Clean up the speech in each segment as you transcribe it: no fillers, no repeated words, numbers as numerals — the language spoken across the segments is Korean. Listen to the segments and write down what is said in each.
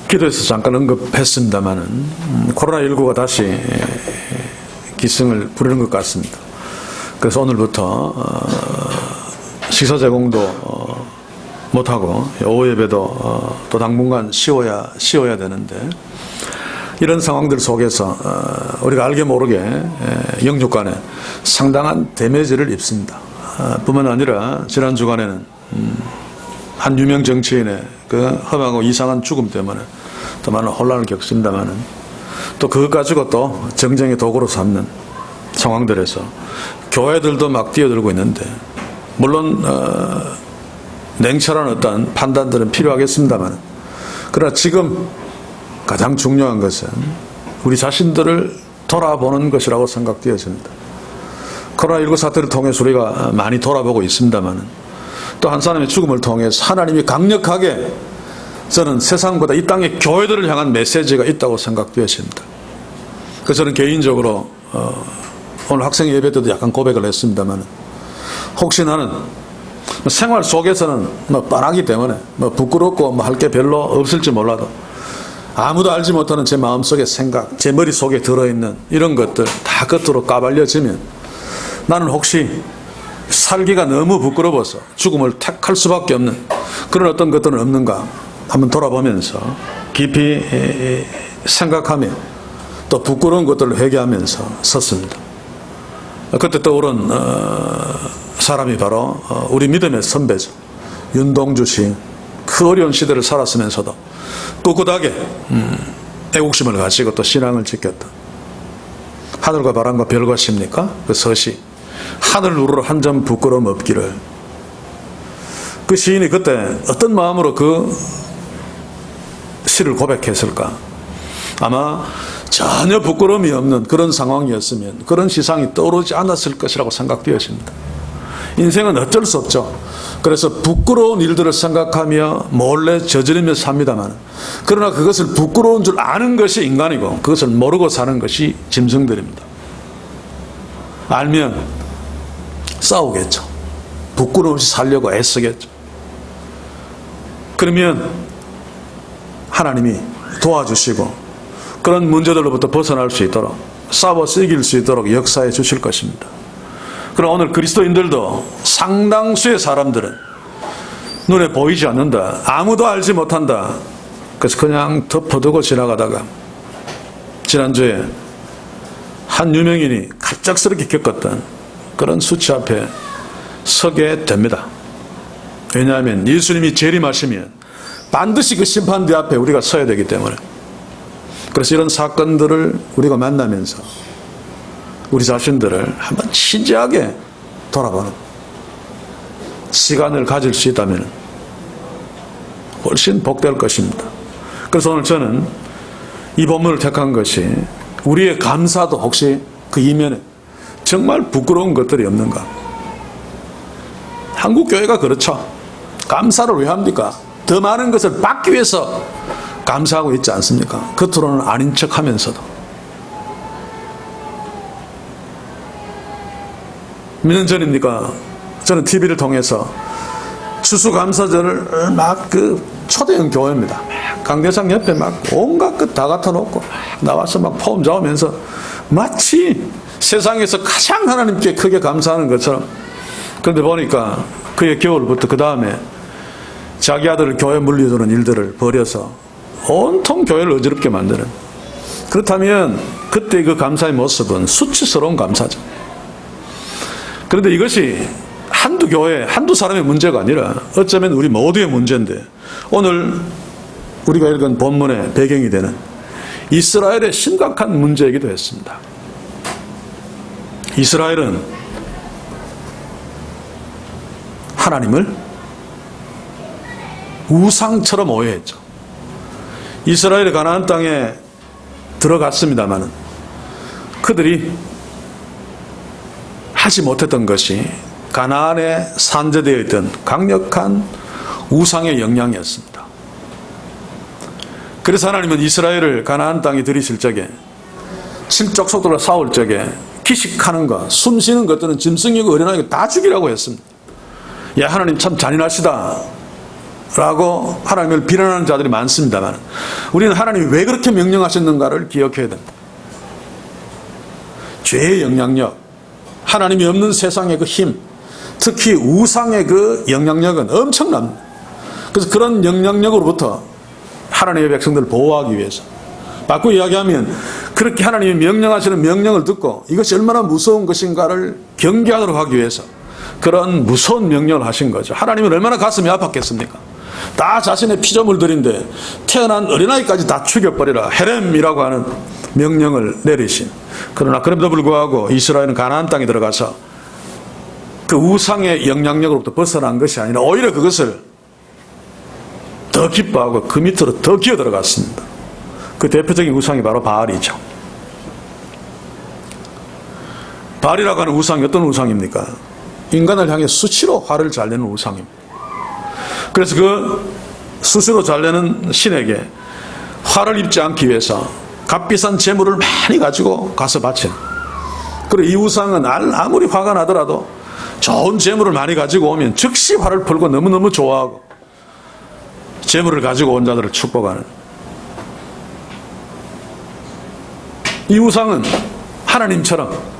기도에서 잠깐 언급했습니다마는 코로나19가 다시 기승을 부리는 것 같습니다. 그래서 오늘부터 식사 제공도 못하고 오후 예배도 또 당분간 쉬어야 되는데, 이런 상황들 속에서 우리가 알게 모르게 영육 간에 상당한 데미지를 입습니다. 뿐만 아니라 지난 주간에는 한 유명 정치인의 그 험하고 이상한 죽음 때문에 또 많은 혼란을 겪습니다마는, 또 그것 가지고 또 정쟁의 도구로 삼는 상황들에서 교회들도 막 뛰어들고 있는데, 물론 냉철한 어떤 판단들은 필요하겠습니다만, 그러나 지금 가장 중요한 것은 우리 자신들을 돌아보는 것이라고 생각되어집니다. 코로나19 사태를 통해서 우리가 많이 돌아보고 있습니다만, 또 한 사람의 죽음을 통해서 하나님이 강력하게, 저는 세상보다 이 땅의 교회들을 향한 메시지가 있다고 생각되어집니다. 그래서 저는 개인적으로 오늘 학생 예배 때도 약간 고백을 했습니다만, 혹시 나는 생활 속에서는 뻔하기 때문에 부끄럽고 할 게 별로 없을지 몰라도, 아무도 알지 못하는 제 마음속의 생각, 제 머릿속에 들어있는 이런 것들 다 겉으로 까발려지면 나는 혹시 살기가 너무 부끄러워서 죽음을 택할 수밖에 없는 그런 어떤 것들은 없는가 한번 돌아보면서 깊이 생각하며 또 부끄러운 것들을 회개하면서 섰습니다. 그때 떠오른 사람이 바로 우리 믿음의 선배죠. 윤동주 시인. 그 어려운 시대를 살았으면서도 꿋꿋하게 애국심을 가지고 또 신앙을 지켰다. 하늘과 바람과 별과 십니까? 그 서시. 하늘 우러러 한 점 부끄러움 없기를. 그 시인이 그때 어떤 마음으로 그 시를 고백했을까? 아마 전혀 부끄러움이 없는 그런 상황이었으면 그런 시상이 떠오르지 않았을 것이라고 생각되어집니다. 인생은 어쩔 수 없죠. 그래서 부끄러운 일들을 생각하며 몰래 저지르며 삽니다만, 그러나 그것을 부끄러운 줄 아는 것이 인간이고 그것을 모르고 사는 것이 짐승들입니다. 알면 싸우겠죠. 부끄러움 없이 살려고 애쓰겠죠. 그러면 하나님이 도와주시고 그런 문제들로부터 벗어날 수 있도록, 싸워서 이길 수 있도록 역사해 주실 것입니다. 그럼 오늘 그리스도인들도 상당수의 사람들은 눈에 보이지 않는다, 아무도 알지 못한다, 그래서 그냥 덮어두고 지나가다가 지난주에 한 유명인이 갑작스럽게 겪었던 그런 수치 앞에 서게 됩니다. 왜냐하면 예수님이 재림하시면 반드시 그 심판대 앞에 우리가 서야 되기 때문에. 그래서 이런 사건들을 우리가 만나면서 우리 자신들을 한번 진지하게 돌아보는 시간을 가질 수 있다면 훨씬 복될 것입니다. 그래서 오늘 저는 이 본문을 택한 것이 우리의 감사도 혹시 그 이면에 정말 부끄러운 것들이 없는가. 한국 교회가 그렇죠. 감사를 왜 합니까? 더 많은 것을 받기 위해서 감사하고 있지 않습니까? 겉으로는 아닌 척하면서도. 몇 년 전입니까? 저는 TV를 통해서 추수감사절을 막 초대형 교회입니다. 강대상 옆에 막 온갖 것 다 갖다 놓고 나와서 막 포음 잡으면서 마치 세상에서 가장 하나님께 크게 감사하는 것처럼. 그런데 보니까 그의 겨울부터 그 다음에 자기 아들을 교회 물려주는 일들을 벌여서 온통 교회를 어지럽게 만드는. 그렇다면 그때 그 감사의 모습은 수치스러운 감사죠. 그런데 이것이 한두 교회, 한두 사람의 문제가 아니라 어쩌면 우리 모두의 문제인데, 오늘 우리가 읽은 본문의 배경이 되는 이스라엘의 심각한 문제이기도 했습니다. 이스라엘은 하나님을 우상처럼 오해했죠. 이스라엘이 가나안 땅에 들어갔습니다만 그들이 하지 못했던 것이 가나안에 산재되어 있던 강력한 우상의 영향이었습니다. 그래서 하나님은 이스라엘을 가나안 땅에 들이실 적에, 칠족속들과 싸울 적에 기식하는 것, 숨쉬는 것들은 짐승이고 어린아이고 다 죽이라고 했습니다. 야, 하나님 참 잔인하시다. 라고 하나님을 비난하는 자들이 많습니다만, 우리는 하나님이 왜 그렇게 명령하셨는가를 기억해야 됩니다. 죄의 영향력, 하나님이 없는 세상의 그 힘, 특히 우상의 그 영향력은 엄청납니다. 그래서 그런 영향력으로부터 하나님의 백성들을 보호하기 위해서, 바꾸어 이야기하면 그렇게 하나님이 명령하시는 명령을 듣고 이것이 얼마나 무서운 것인가를 경계하도록 하기 위해서 그런 무서운 명령을 하신 거죠. 하나님은 얼마나 가슴이 아팠겠습니까? 다 자신의 피조물들인데 태어난 어린아이까지 다 죽여버리라, 헤렘이라고 하는 명령을 내리신. 그러나 그럼에도 불구하고 이스라엘은 가나안 땅에 들어가서 그 우상의 영향력으로부터 벗어난 것이 아니라 오히려 그것을 더 기뻐하고 그 밑으로 더 기어 들어갔습니다. 그 대표적인 우상이 바로 바알이죠. 바알이라고 하는 우상이 어떤 우상입니까? 인간을 향해 수시로 화를 잘 내는 우상입니다. 그래서 그 수시로 잘 내는 신에게 화를 입지 않기 위해서 값비싼 재물을 많이 가지고 가서 바치는. 그리고 이 우상은 아무리 화가 나더라도 좋은 재물을 많이 가지고 오면 즉시 화를 풀고 너무너무 좋아하고 재물을 가지고 온 자들을 축복하는. 이 우상은 하나님처럼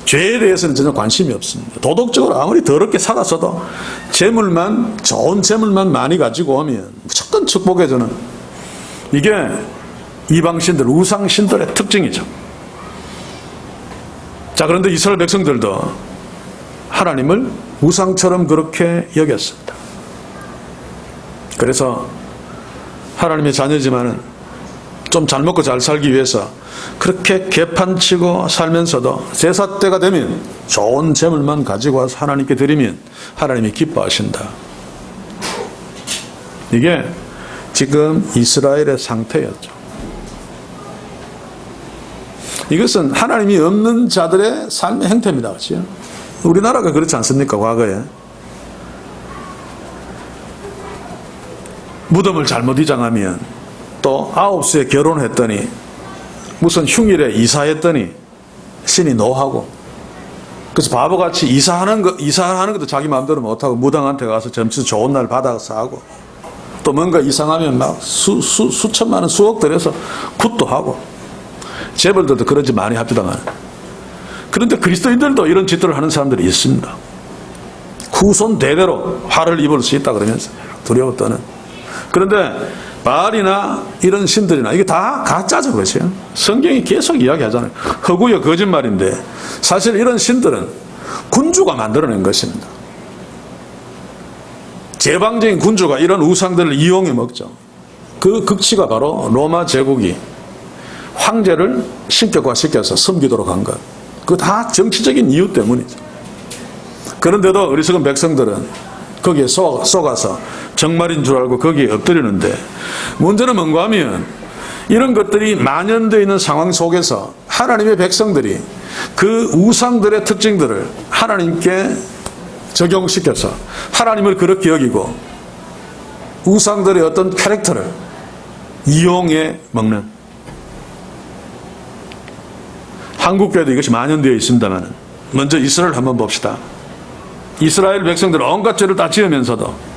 죄에 대해서는 전혀 관심이 없습니다. 도덕적으로 아무리 더럽게 살았어도 재물만, 좋은 재물만 많이 가지고 오면 무조건 축복해주는, 이게 이방신들, 우상신들의 특징이죠. 자, 그런데 이스라엘 백성들도 하나님을 우상처럼 그렇게 여겼습니다. 그래서 하나님의 자녀지만은 좀 잘 먹고 잘 살기 위해서 그렇게 개판치고 살면서도 제사 때가 되면 좋은 재물만 가지고 와서 하나님께 드리면 하나님이 기뻐하신다. 이게 지금 이스라엘의 상태였죠. 이것은 하나님이 없는 자들의 삶의 행태입니다. 그렇죠? 우리나라가 그렇지 않습니까? 과거에 무덤을 잘못 이장하면, 또 9수에 결혼했더니 무슨 흉일에 이사했더니 신이 노하고, 그래서 바보같이 이사하는 것도 자기 마음대로 못하고 무당한테 가서 점수 좋은 날 받아서 하고, 또 뭔가 이상하면 막 수천만 원, 수억 들여서 굿도 하고, 재벌들도 그런 짓 많이 합니다만, 그런데 그리스도인들도 이런 짓들을 하는 사람들이 있습니다. 후손 대대로 화를 입을 수 있다 그러면서 두려워 떠는. 그런데 바알이나 이런 신들이나 이게 다 가짜죠. 그렇죠? 성경이 계속 이야기하잖아요. 허구여 거짓말인데 사실 이런 신들은 군주가 만들어낸 것입니다. 제방적인 군주가 이런 우상들을 이용해 먹죠. 그 극치가 바로 로마 제국이 황제를 신격화시켜서 섬기도록 한 것. 그거 다 정치적인 이유 때문이죠. 그런데도 어리석은 백성들은 거기에 속아서 정말인 줄 알고 거기에 엎드리는데, 문제는 뭔가 하면 이런 것들이 만연되어 있는 상황 속에서 하나님의 백성들이 그 우상들의 특징들을 하나님께 적용시켜서 하나님을 그렇게 여기고 우상들의 어떤 캐릭터를 이용해 먹는, 한국교회도 이것이 만연되어 있습니다만, 먼저 이스라엘 한번 봅시다. 이스라엘 백성들은 온갖 죄를 다 지으면서도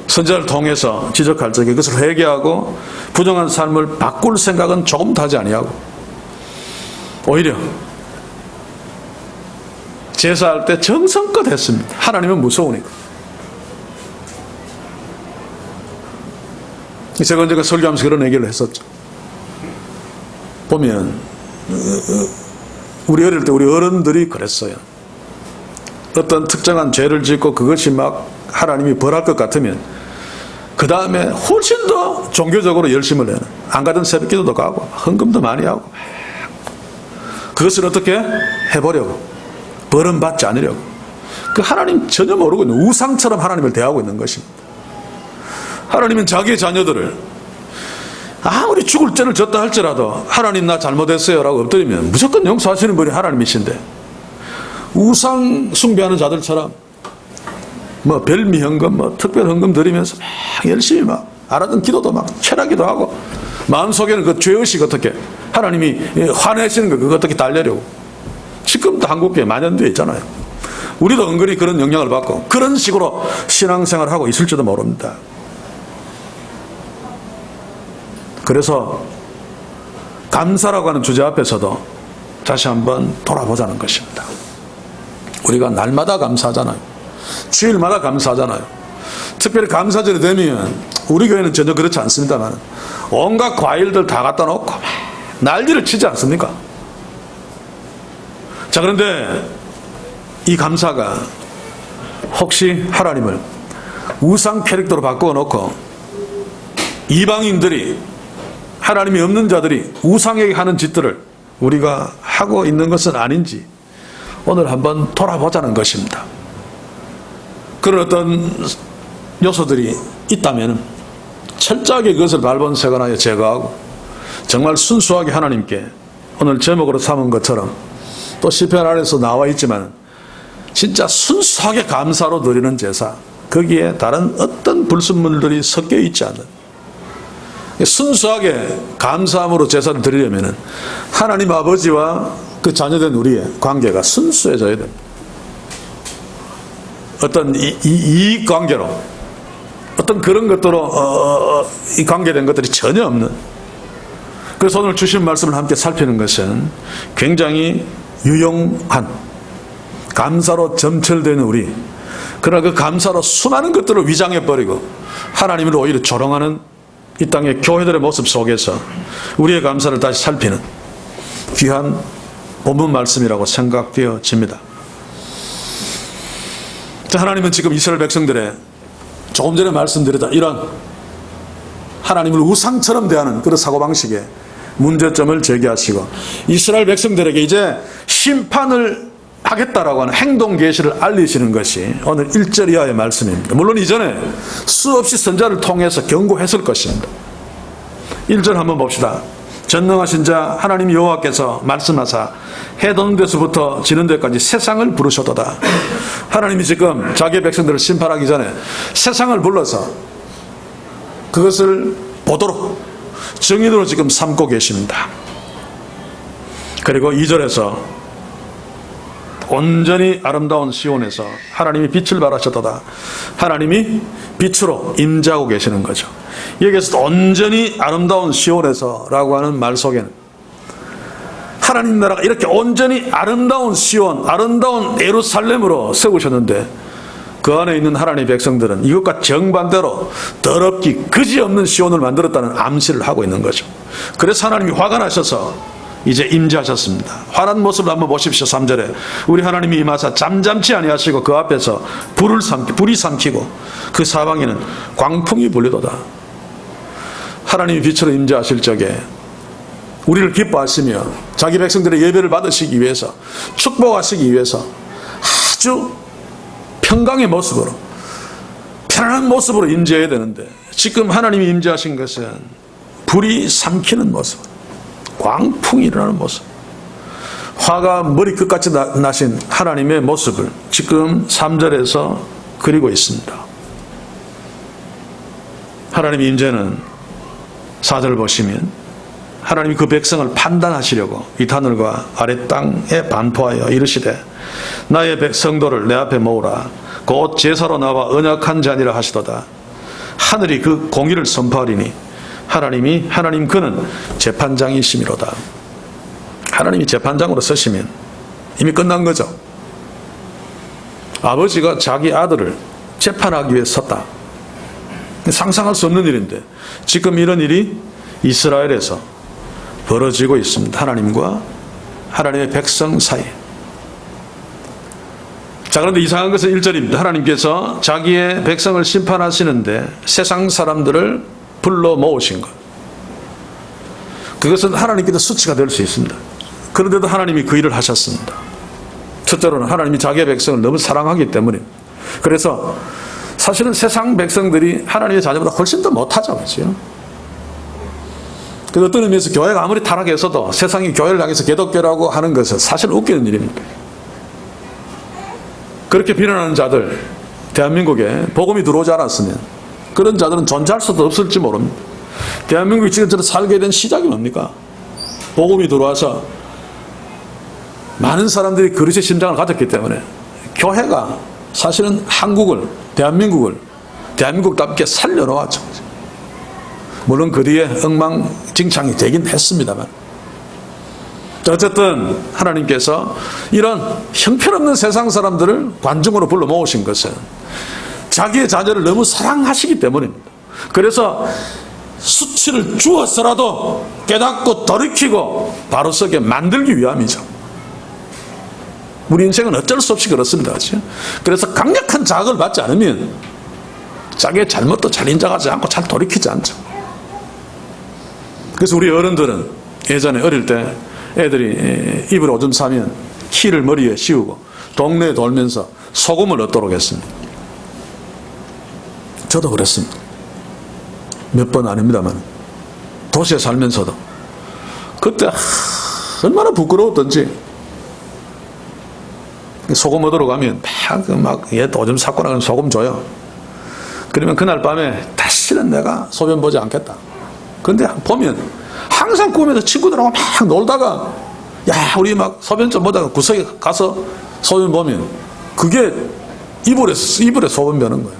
선지자를 통해서 지적할 적에 그것을 회개하고 부정한 삶을 바꿀 생각은 조금도 하지 아니하고, 오히려 제사할 때 정성껏 했습니다. 하나님은 무서우니까. 제가 언젠가 설교하면서 그런 얘기를 했었죠. 보면 우리 어릴 때 우리 어른들이 그랬어요. 어떤 특정한 죄를 짓고 그것이 막 하나님이 벌할 것 같으면 그 다음에 훨씬 더 종교적으로 열심을 해요. 안 가던 새벽기도도 가고 헌금도 많이 하고, 그것을 어떻게 해보려고, 벌은 받지 않으려고. 그 하나님 전혀 모르고 있는, 우상처럼 하나님을 대하고 있는 것입니다. 하나님은 자기의 자녀들을 아무리 죽을 죄를 졌다 할지라도 하나님 나 잘못했어요 라고 엎드리면 무조건 용서하시는 분이 하나님이신데, 우상 숭배하는 자들처럼 뭐 별미 헌금, 뭐 특별 헌금 드리면서 막 열심히 막 알아듣는 기도도 막 철학기도 하고, 마음속에는 그 죄의식 어떻게 하나님이 화내시는 거 그거 어떻게 달래려고. 지금도 한국교회 만연되어 있잖아요. 우리도 은근히 그런 영향을 받고 그런 식으로 신앙생활을 하고 있을지도 모릅니다. 그래서 감사라고 하는 주제 앞에서도 다시 한번 돌아보자는 것입니다. 우리가 날마다 감사하잖아요. 주일마다 감사하잖아요. 특별히 감사절이 되면 우리 교회는 전혀 그렇지 않습니다만 온갖 과일들 다 갖다 놓고 난리를 치지 않습니까? 자, 그런데 이 감사가 혹시 하나님을 우상 캐릭터로 바꾸어 놓고 이방인들이, 하나님이 없는 자들이 우상에게 하는 짓들을 우리가 하고 있는 것은 아닌지 오늘 한번 돌아보자는 것입니다. 그런 어떤 요소들이 있다면 철저하게 그것을 발본색원하여 제거하고 정말 순수하게 하나님께 오늘 제목으로 삼은 것처럼 또 시편 안에서 나와 있지만 진짜 순수하게 감사로 드리는 제사, 거기에 다른 어떤 불순물들이 섞여 있지 않는 순수하게 감사함으로 제사를 드리려면 하나님 아버지와 그 자녀된 우리의 관계가 순수해져야 됩니다. 어떤 이익 관계로, 어떤 그런 것들로 이 관계된 것들이 전혀 없는. 그래서 오늘 주신 말씀을 함께 살피는 것은 굉장히 유용한 감사로 점철되는 우리, 그러나 그 감사로 수많은 것들을 위장해버리고 하나님을 오히려 조롱하는 이 땅의 교회들의 모습 속에서 우리의 감사를 다시 살피는 귀한 본문 말씀이라고 생각되어집니다. 하나님은 지금 이스라엘 백성들의 조금 전에 말씀드렸던 이런 하나님을 우상처럼 대하는 그런 사고방식에 문제점을 제기하시고 이스라엘 백성들에게 이제 심판을 하겠다라고 하는 행동 계시를 알리시는 것이 오늘 1절 이하의 말씀입니다. 물론 이전에 수없이 선자를 통해서 경고했을 것입니다. 1절 한번 봅시다. 전능하신 자 하나님 여호와께서 말씀하사 해 돋는 데서부터 지는 데까지 세상을 부르셨도다. 하나님이 지금 자기의 백성들을 심판하기 전에 세상을 불러서 그것을 보도록 증인으로 지금 삼고 계십니다. 그리고 2절에서 온전히 아름다운 시온에서 하나님이 빛을 발하셨도다. 하나님이 빛으로 임재하고 계시는 거죠. 여기에서 온전히 아름다운 시온에서 라고 하는 말 속에는 하나님 나라가 이렇게 온전히 아름다운 시온, 아름다운 예루살렘으로 세우셨는데 그 안에 있는 하나님의 백성들은 이것과 정반대로 더럽기 그지없는 시온을 만들었다는 암시를 하고 있는 거죠. 그래서 하나님이 화가 나셔서 이제 임재하셨습니다. 화난 모습을 한번 보십시오. 3절에 우리 하나님이 임하사 잠잠치 아니하시고 그 앞에서 불이 삼키고 그 사방에는 광풍이 불리도다. 하나님이 빛으로 임재하실 적에 우리를 기뻐하시며 자기 백성들의 예배를 받으시기 위해서, 축복하시기 위해서 아주 평강의 모습으로, 편안한 모습으로 임재해야 되는데 지금 하나님이 임재하신 것은 불이 삼키는 모습, 광풍이 일어나는 모습, 화가 머리끝까지 나신 하나님의 모습을 지금 3절에서 그리고 있습니다. 하나님의 임재는 4절 보시면 하나님이 그 백성을 판단하시려고 이 하늘과 아래 땅에 반포하여 이르시되 나의 백성도를 내 앞에 모으라. 곧 제사로 나와 언약한 자니라 하시도다. 하늘이 그 공의를 선포하리니 하나님 그는 재판장이시미로다. 하나님이 재판장으로 서시면 이미 끝난 거죠. 아버지가 자기 아들을 재판하기 위해 섰다. 상상할 수 없는 일인데 지금 이런 일이 이스라엘에서 벌어지고 있습니다. 하나님과 하나님의 백성 사이에. 자, 그런데 이상한 것은 1절입니다. 하나님께서 자기의 백성을 심판하시는데 세상 사람들을 불러 모으신 것. 그것은 하나님께도 수치가 될 수 있습니다. 그런데도 하나님이 그 일을 하셨습니다. 첫째로는 하나님이 자기의 백성을 너무 사랑하기 때문입니다. 그래서 사실은 세상 백성들이 하나님의 자녀보다 훨씬 더 못하죠. 그렇죠? 그 어떤 의미에서 교회가 아무리 타락해서도 세상이 교회를 향해서 기독교라고 하는 것은 사실 웃기는 일입니다. 그렇게 비난하는 자들, 대한민국에 복음이 들어오지 않았으면 그런 자들은 존재할 수도 없을지 모릅니다. 대한민국이 지금처럼 살게 된 시작이 뭡니까? 복음이 들어와서 많은 사람들이 그릇의 심장을 가졌기 때문에 교회가 사실은 한국을, 대한민국답게 살려놓았죠. 물론 그 뒤에 엉망진창이 되긴 했습니다만, 어쨌든 하나님께서 이런 형편없는 세상 사람들을 관중으로 불러 모으신 것은 자기의 자녀를 너무 사랑하시기 때문입니다. 그래서 수치를 주어서라도 깨닫고 돌이키고 바로 서게 만들기 위함이죠. 우리 인생은 어쩔 수 없이 그렇습니다. 그렇죠? 그래서 강력한 자극을 받지 않으면 자기의 잘못도 잘 인정하지 않고 잘 돌이키지 않죠. 그래서 우리 어른들은 예전에 어릴 때 애들이 입을 오줌 싸면 키를 머리에 씌우고 동네에 돌면서 소금을 얻도록 했습니다. 저도 그랬습니다. 몇 번 아닙니다만 도시에 살면서도 그때 얼마나 부끄러웠던지 소금 얻으러 가면 얘 오줌 쌌고 나면 소금 줘요. 그러면 그날 밤에 다시는 내가 소변 보지 않겠다. 그런데 보면 항상 꿈에서 친구들하고 막 놀다가 야 우리 막 소변 좀 보다가 구석에 가서 소변 보면 그게 이불에 소변 벼는 거예요.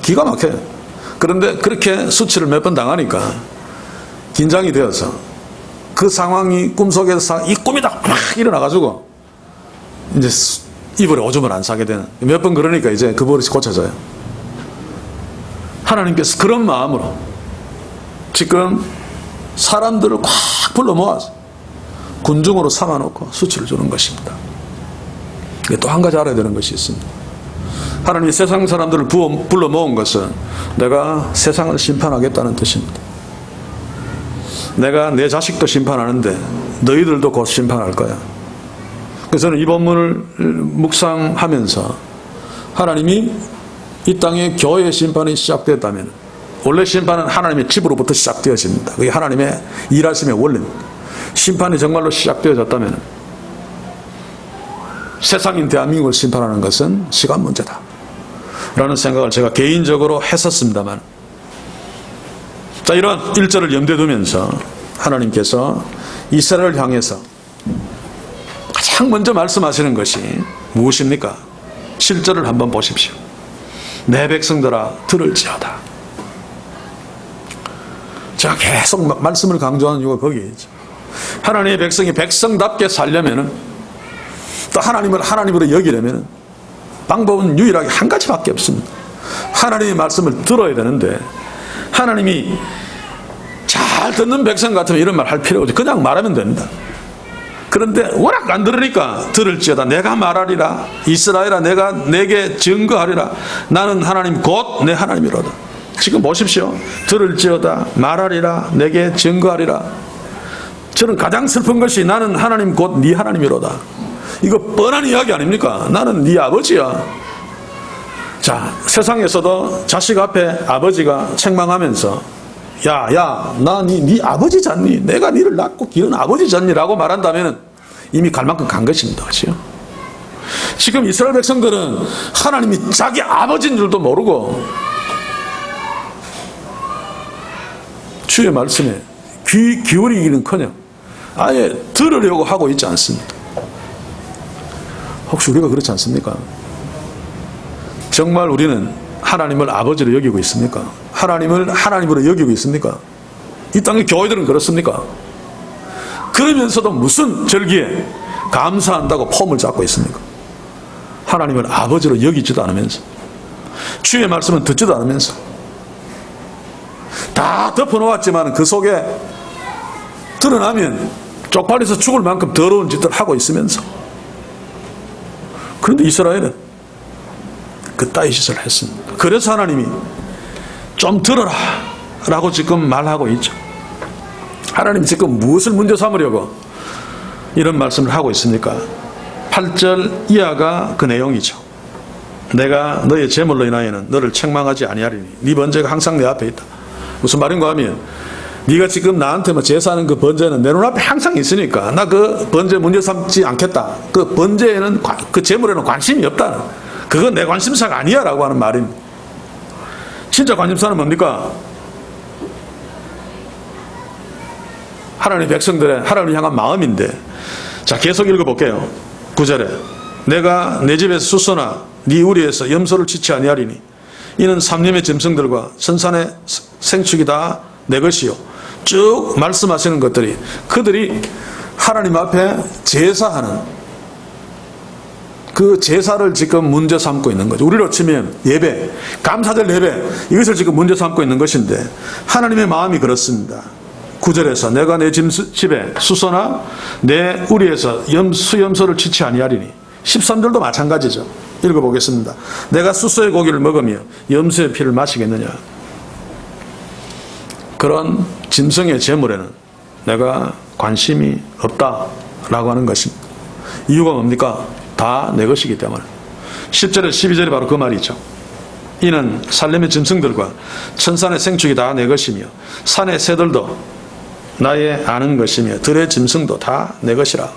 기가 막혀요. 그런데 그렇게 수치를 몇 번 당하니까 긴장이 되어서 그 상황이 꿈속에서 이 꿈이 다 막 일어나가지고 이제 이불에 오줌을 안 싸게 되는, 몇 번 그러니까 이제 그 버릇이 고쳐져요. 하나님께서 그런 마음으로 지금 사람들을 꽉 불러 모아서 군중으로 삼아놓고 수치를 주는 것입니다. 또 한 가지 알아야 되는 것이 있습니다. 하나님이 세상 사람들을 불러 모은 것은 내가 세상을 심판하겠다는 뜻입니다. 내가 내 자식도 심판하는데 너희들도 곧 심판할 거야. 그래서 저는 이 본문을 묵상하면서 하나님이 이 땅에 교회의 심판이 시작됐다면 원래 심판은 하나님의 집으로부터 시작되어집니다. 그게 하나님의 일하심의 원리입니다. 심판이 정말로 시작되어졌다면 세상인 대한민국을 심판하는 것은 시간 문제다 라는 생각을 제가 개인적으로 했었습니다만, 자, 이런 일절을 염두에 두면서 하나님께서 이스라엘을 향해서 가장 먼저 말씀하시는 것이 무엇입니까? 실절을 한번 보십시오. 내 백성들아 들을지어다. 제가 계속 말씀을 강조하는 이유가 거기에 있죠. 하나님의 백성이 백성답게 살려면은, 또 하나님을 하나님으로 여기려면 방법은 유일하게 한 가지밖에 없습니다. 하나님의 말씀을 들어야 되는데, 하나님이 잘 듣는 백성 같으면 이런 말 할 필요 없지. 그냥 말하면 됩니다. 그런데 워낙 안 들으니까 들을지어다. 내가 말하리라. 이스라엘아 내가 내게 증거하리라. 나는 하나님 곧 내 하나님이로다. 지금 보십시오. 들을지어다. 말하리라. 내게 증거하리라. 저는 가장 슬픈 것이 나는 하나님 곧 네 하나님이로다. 이거 뻔한 이야기 아닙니까? 나는 네 아버지야. 자, 세상에서도 자식 앞에 아버지가 책망하면서 야, 나 네 아버지잖니? 내가 네를 낳고 기른 아버지잖니? 라고 말한다면 이미 갈 만큼 간 것입니다. 그렇죠? 지금 이스라엘 백성들은 하나님이 자기 아버지인 줄도 모르고 주의 말씀에 귀 기울이기는커녕 아예 들으려고 하고 있지 않습니다. 혹시 우리가 그렇지 않습니까? 정말 우리는 하나님을 아버지로 여기고 있습니까? 하나님을 하나님으로 여기고 있습니까? 이 땅의 교회들은 그렇습니까? 그러면서도 무슨 절기에 감사한다고 폼을 잡고 있습니까? 하나님을 아버지로 여기지도 않으면서, 주의 말씀은 듣지도 않으면서, 다 덮어놓았지만 그 속에 드러나면 쪽팔려서 죽을 만큼 더러운 짓을 하고 있으면서, 그런데 이스라엘은 그따위 짓을 했습니다. 그래서 하나님이 좀 들어라 라고 지금 말하고 있죠. 하나님 지금 무엇을 문제 삼으려고 이런 말씀을 하고 있습니까? 8절 이하가 그 내용이죠. 내가 너의 재물로 인하여는 너를 책망하지 아니하리니 네 번제가 항상 내 앞에 있다. 무슨 말인가 하면 네가 지금 나한테 제사하는 그 번제는 내 눈앞에 항상 있으니까 나 그 번제 문제 삼지 않겠다. 그 번제에는 그 재물에는 관심이 없다. 그건 내 관심사가 아니야 라고 하는 말입니다. 진짜 관심사는 뭡니까? 하나님의 백성들의 하나님을 향한 마음인데, 자, 계속 읽어볼게요. 9절에 내가 내 집에서 숫소나 네 우리에서 염소를 치지 아니하리니 이는 삼림의 짐승들과 선산의 생축이 다 내 것이요. 쭉 말씀하시는 것들이 그들이 하나님 앞에 제사하는 그 제사를 지금 문제 삼고 있는 거죠. 우리로 치면 예배, 감사절 예배, 이것을 지금 문제 삼고 있는 것인데 하나님의 마음이 그렇습니다. 9절에서 내가 내 집에 숫소나 내 우리에서 수염소를 치지 아니하리니 13절도 마찬가지죠. 읽어보겠습니다. 내가 숫소의 고기를 먹으며 염소의 피를 마시겠느냐. 그런 짐승의 제물에는 내가 관심이 없다라고 하는 것입니다. 이유가 뭡니까? 다 내 것이기 때문에. 10절에 12절이 바로 그 말이죠. 이는 살렘의 짐승들과 천산의 생축이 다 내 것이며 산의 새들도 나의 아는 것이며 들의 짐승도 다 내 것이라.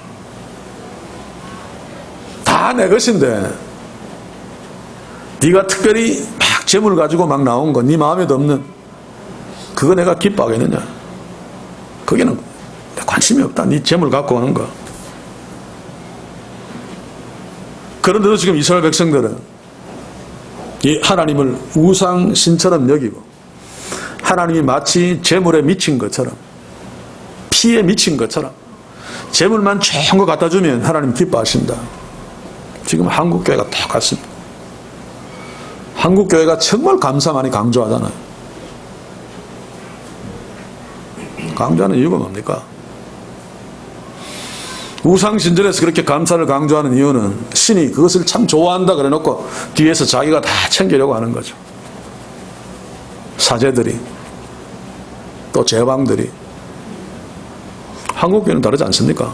다 내 것인데 네가 특별히 막 재물 가지고 막 나온 거 네 마음에도 없는 그거 내가 기뻐하겠느냐. 거기는 관심이 없다. 네 재물 갖고 오는 거. 그런데도 지금 이스라엘 백성들은 이 하나님을 우상신처럼 여기고 하나님이 마치 재물에 미친 것처럼 피에 미친 것처럼 재물만 좋은 거 갖다 주면 하나님 기뻐하신다. 지금 한국교회가 똑같습니다. 한국교회가 정말 감사 많이 강조하잖아요. 강조하는 이유가 뭡니까? 우상신전에서 그렇게 감사를 강조하는 이유는 신이 그것을 참 좋아한다 그래 놓고 뒤에서 자기가 다 챙기려고 하는 거죠. 사제들이 또 제왕들이. 한국교회는 다르지 않습니까?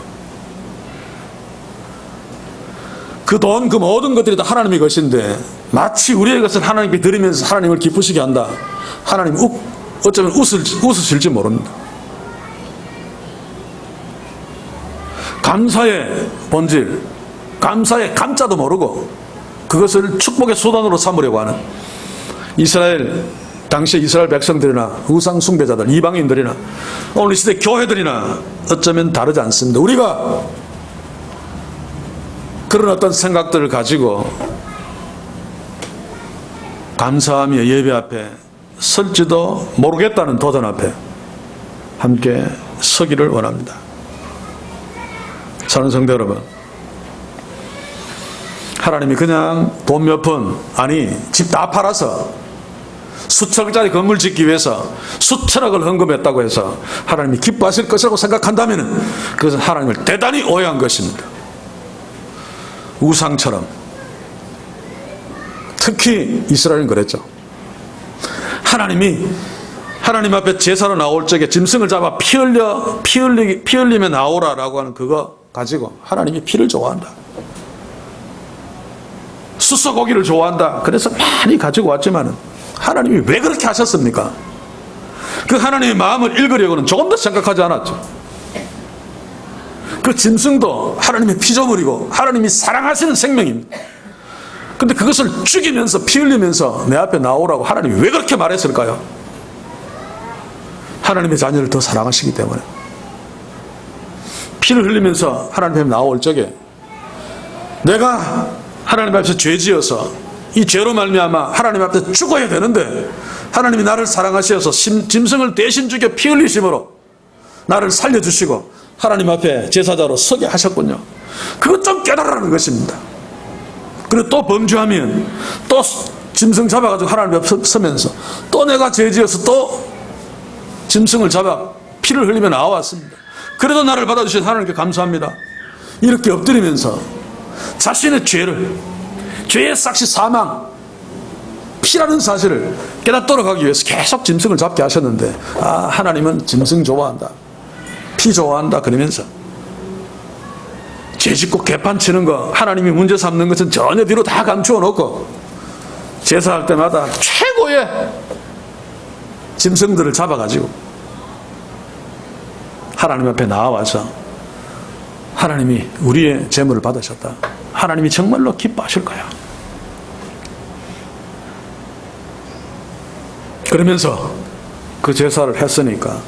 그 돈, 그 모든 것들이 다 하나님의 것인데 마치 우리의 것을 하나님께 드리면서 하나님을 기쁘시게 한다. 하나님 어쩌면 웃으실지 모릅니다. 감사의 본질, 감사의 감자도 모르고 그것을 축복의 수단으로 삼으려고 하는 당시 이스라엘 백성들이나 우상 숭배자들, 이방인들이나 오늘 이 시대 교회들이나 어쩌면 다르지 않습니다. 우리가 그런 어떤 생각들을 가지고 감사하며 예배 앞에 설지도 모르겠다는 도전 앞에 함께 서기를 원합니다. 사랑하는 성도 여러분, 하나님이 그냥 돈 몇 푼, 아니 집 다 팔아서 수천억짜리 건물 짓기 위해서 수천억을 헌금했다고 해서 하나님이 기뻐하실 것이라고 생각한다면 그것은 하나님을 대단히 오해한 것입니다. 우상처럼. 특히 이스라엘은 그랬죠. 하나님이 하나님 앞에 제사로 나올 적에 짐승을 잡아 피 흘리며 나오라라고 하는 그거 가지고 하나님이 피를 좋아한다. 숫소 고기를 좋아한다. 그래서 많이 가지고 왔지만은 하나님이 왜 그렇게 하셨습니까? 그 하나님의 마음을 읽으려고는 조금 더 생각하지 않았죠. 그 짐승도 하나님의 피조물이고 하나님이 사랑하시는 생명입니다. 근데 그것을 죽이면서 피 흘리면서 내 앞에 나오라고 하나님이 왜 그렇게 말했을까요? 하나님의 자녀를 더 사랑하시기 때문에. 피를 흘리면서 하나님 앞에 나올 적에 내가 하나님 앞에서 죄 지어서 이 죄로 말미암아 하나님 앞에 죽어야 되는데 하나님이 나를 사랑하셔서 짐승을 대신 죽여 피 흘리심으로 나를 살려주시고 하나님 앞에 제사자로 서게 하셨군요. 그것 좀 깨달으라는 것입니다. 그리고 또 범죄하면 또 짐승 잡아가지고 하나님 앞에 서면서 또 내가 죄 지어서 또 짐승을 잡아 피를 흘리며 나왔습니다. 그래도 나를 받아주신 하나님께 감사합니다. 이렇게 엎드리면서 자신의 죄의 삭시 사망, 피라는 사실을 깨닫도록 하기 위해서 계속 짐승을 잡게 하셨는데 하나님은 짐승 좋아한다. 피 좋아한다. 그러면서 죄 짓고 개판 치는 거 하나님이 문제 삼는 것은 전혀 뒤로 다 감추어 놓고 제사할 때마다 최고의 짐승들을 잡아가지고 하나님 앞에 나와서 하나님이 우리의 재물을 받으셨다. 하나님이 정말로 기뻐하실 거야. 그러면서 그 제사를 했으니까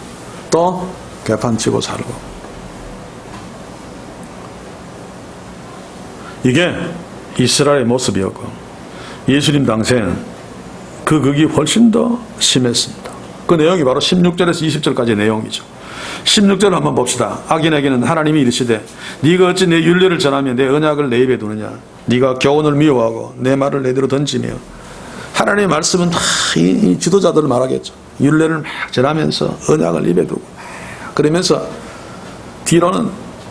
또 개판치고 살고 이게 이스라엘의 모습이었고 예수님 당시에는 그 극이 훨씬 더 심했습니다. 그 내용이 바로 16절에서 20절까지의 내용이죠. 16절을 한번 봅시다. 악인에게는 하나님이 이르시되 네가 어찌 내 율례를 전하며 내 언약을 내 입에 두느냐. 네가 교훈을 미워하고 내 말을 내대로 던지며. 하나님의 말씀은 다 이 지도자들을 말하겠죠. 율례를 막 전하면서 언약을 입에 두고 그러면서 뒤로는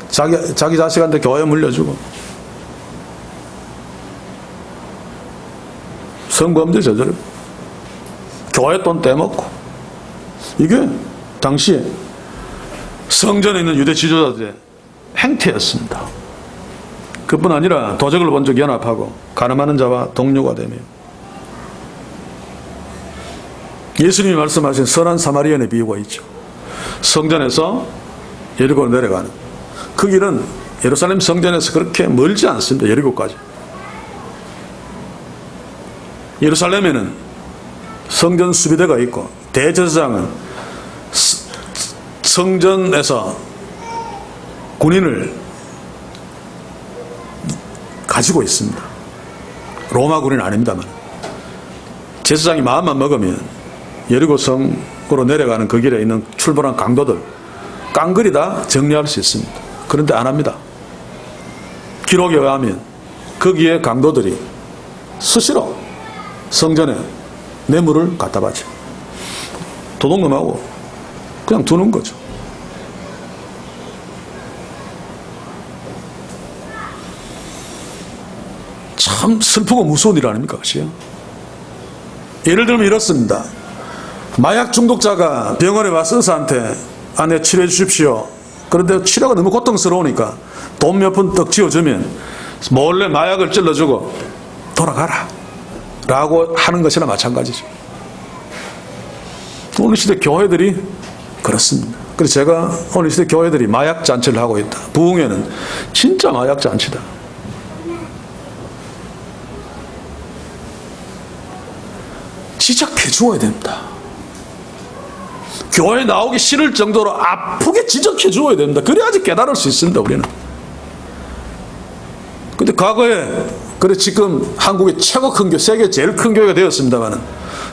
자기 자식한테 교회 물려주고 성범죄 저지르고 교회 돈 떼먹고. 이게 당시에 성전에 있는 유대 지도자들의 행태였습니다. 그뿐 아니라 도적을 본적 연합하고 가늠하는 자와 동료가 되며 예수님이 말씀하신 선한 사마리아인의 비유가 있죠. 성전에서 여리고로 내려가는 그 길은 예루살렘 성전에서 그렇게 멀지 않습니다. 여리고까지. 예루살렘에는 성전 수비대가 있고 대제사장은 성전에서 군인을 가지고 있습니다. 로마 군인은 아닙니다만 제사장이 마음만 먹으면 여리고 성으로 내려가는 그 길에 있는 출발한 강도들 깡그리 다 정리할 수 있습니다. 그런데 안 합니다. 기록에 의하면 거기에 강도들이 수시로 성전에 뇌물을 갖다 바쳐 도둑놈하고 그냥 두는 거죠. 참 슬프고 무서운 일 아닙니까? 그치요? 예를 들면 이렇습니다. 마약 중독자가 병원에 와서 의사한테 내 치료해 주십시오. 그런데 치료가 너무 고통스러우니까 돈 몇 푼 떡 쥐어주면 몰래 마약을 찔러주고 돌아가라 라고 하는 것이나 마찬가지죠. 오늘 시대 교회들이 그렇습니다. 그래서 제가 오늘 시대 교회들이 마약 잔치를 하고 있다. 부흥회는 진짜 마약 잔치다. 지적해 주어야 됩니다. 교회 나오기 싫을 정도로 아프게 지적해 주어야 됩니다. 그래야지 깨달을 수 있습니다. 우리는. 근데 과거에 그래 지금 한국의 최고 큰 교회, 세계 제일 큰 교회가 되었습니다만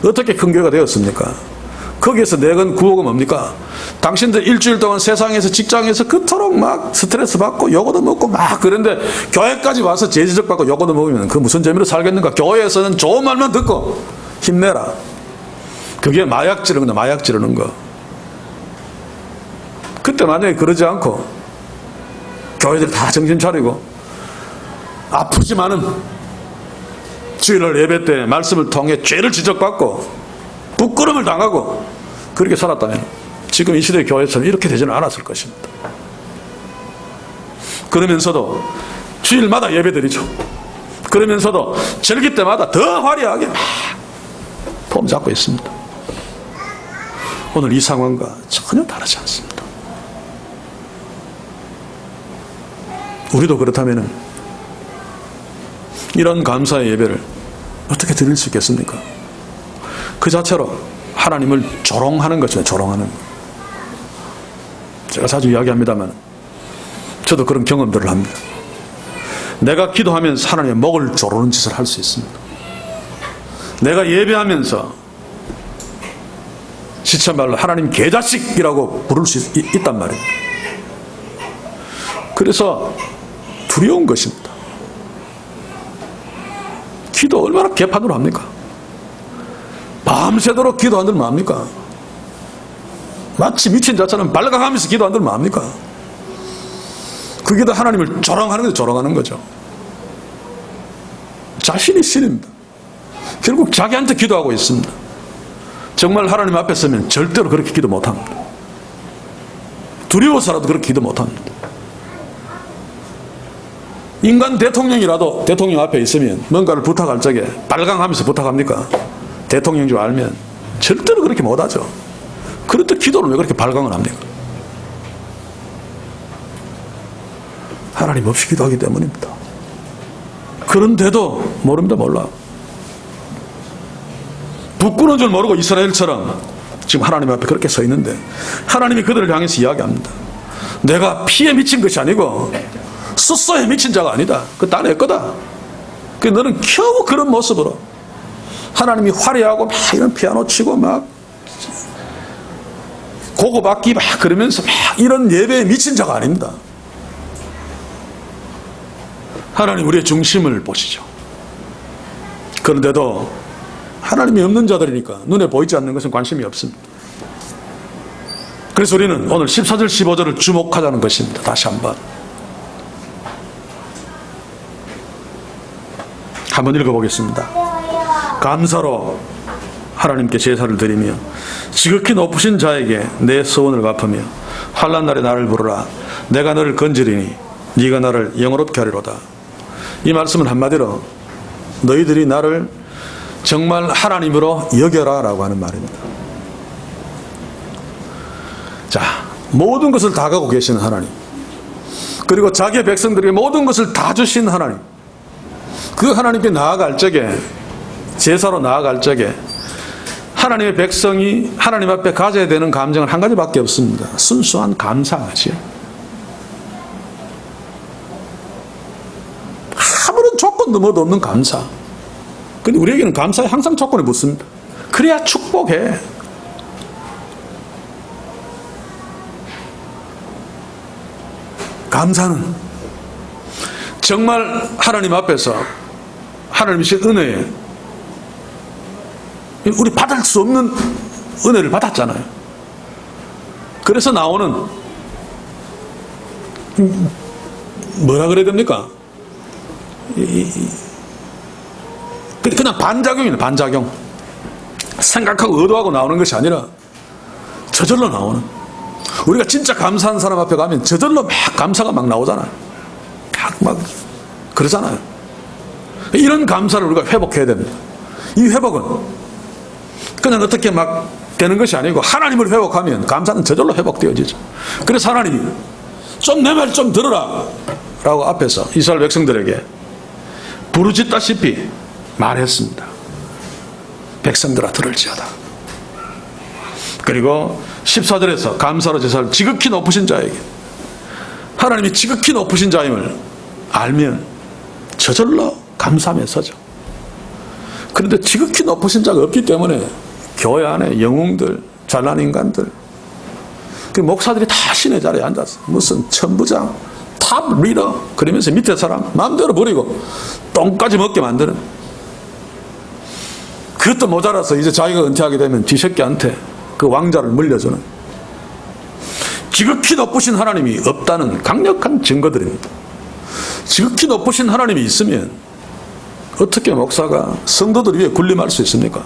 어떻게 큰 교회가 되었습니까? 거기에서 내건 구호가 뭡니까? 당신들 일주일 동안 세상에서 직장에서 그토록 막 스트레스 받고 요거도 먹고 막 그런데 교회까지 와서 재지적 받고 요거도 먹으면 그 무슨 재미로 살겠는가? 교회에서는 좋은 말만 듣고 힘내라. 그게 마약 지르는 거, 마약 지르는 거. 그때 만약에 그러지 않고 교회들 다 정신 차리고 아프지만은 주일날 예배 때 말씀을 통해 죄를 지적받고 부끄러움을 당하고 그렇게 살았다면 지금 이 시대의 교회처럼 이렇게 되지는 않았을 것입니다. 그러면서도 주일마다 예배드리죠. 그러면서도 절기 때마다 더 화려하게 막 폼 잡고 있습니다. 오늘 이 상황과 전혀 다르지 않습니다. 우리도 그렇다면 이런 감사의 예배를 어떻게 드릴 수 있겠습니까? 그 자체로 하나님을 조롱하는 것이죠. 조롱하는 것. 제가 자주 이야기합니다만 저도 그런 경험들을 합니다. 내가 기도하면서 하나님의 목을 조르는 짓을 할 수 있습니다. 내가 예배하면서 시체말로 하나님 개자식이라고 부를 수 있단 말이에요. 그래서 두려운 것입니다. 기도 얼마나 개판으로 합니까? 밤새도록 기도 안 들면 뭐합니까? 마치 미친 자처럼 발각하면서 기도 안 들면 뭐합니까? 그게 다 하나님을 조롱하는 거죠. 조롱하는 거죠. 자신이 신입니다. 결국 자기한테 기도하고 있습니다. 정말 하나님 앞에 서면 절대로 그렇게 기도 못합니다. 두려워서라도 그렇게 기도 못합니다. 인간 대통령이라도 대통령 앞에 있으면 뭔가를 부탁할 적에 발광하면서 부탁합니까? 대통령인 줄 알면 절대로 그렇게 못하죠. 그런데 기도를 왜 그렇게 발광을 합니까? 하나님 없이 기도하기 때문입니다. 그런데도 모릅니다. 몰라. 부끄러운 줄 모르고 이스라엘처럼 지금 하나님 앞에 그렇게 서 있는데 하나님이 그들을 향해서 이야기합니다. 내가 피에 미친 것이 아니고 스스로에 미친 자가 아니다. 그 다 내 거다. 그 너는 겨우 그런 모습으로 하나님이 화려하고 막 이런 피아노 치고 막 고고받기 막 그러면서 막 이런 예배에 미친 자가 아닙니다. 하나님 우리의 중심을 보시죠. 그런데도 하나님이 없는 자들이니까 눈에 보이지 않는 것은 관심이 없습니다. 그래서 우리는 오늘 14절 15절을 주목하자는 것입니다. 다시 한번 읽어보겠습니다. 감사로 하나님께 제사를 드리며 지극히 높으신 자에게 내 소원을 갚으며 환난 날에 나를 부르라. 내가 너를 건지리니 네가 나를 영화롭게 하리로다. 이 말씀은 한마디로 너희들이 나를 정말 하나님으로 여겨라 라고 하는 말입니다. 자, 모든 것을 다 갖고 계시는 하나님, 그리고 자기의 백성들에게 모든 것을 다 주신 하나님, 그 하나님께 나아갈 적에, 제사로 나아갈 적에 하나님의 백성이 하나님 앞에 가져야 되는 감정은 한 가지밖에 없습니다. 순수한 감사하지요. 아무런 조건도 뭐도 없는 감사. 근데 우리에게는 감사에 항상 조건이 붙습니다. 그래야 축복해. 감사는 정말 하나님 앞에서 하나님이 주신 은혜에 우리 받을 수 없는 은혜를 받았잖아요. 그래서 나오는 뭐라 그래야 됩니까? 그냥 반작용이네. 반작용. 생각하고 의도하고 나오는 것이 아니라 저절로 나오는. 우리가 진짜 감사한 사람 앞에 가면 저절로 막 감사가 막 나오잖아요. 막 그러잖아요. 이런 감사를 우리가 회복해야 됩니다. 이 회복은 그냥 어떻게 막 되는 것이 아니고 하나님을 회복하면 감사는 저절로 회복되어지죠. 그래서 하나님이 좀 내 말 좀 들어라 라고 앞에서 이스라엘 백성들에게 부르짖다시피 말했습니다. 백성들아 들을지어다. 그리고 14절에서 감사로 제사를 지극히 높으신 자에게, 하나님이 지극히 높으신 자임을 알면 저절로 감사하며 서죠. 그런데 지극히 높으신 자가 없기 때문에 교회 안에 영웅들, 잘난 인간들, 그 목사들이 다 신의 자리에 앉았어. 무슨 천부장, 탑 리더, 그러면서 밑에 사람 마음대로 버리고 똥까지 먹게 만드는, 그것도 모자라서 이제 자기가 은퇴하게 되면 뒤새끼한테 그 왕자를 물려주는, 지극히 높으신 하나님이 없다는 강력한 증거들입니다. 지극히 높으신 하나님이 있으면 어떻게 목사가 성도들 위에 군림할 수 있습니까?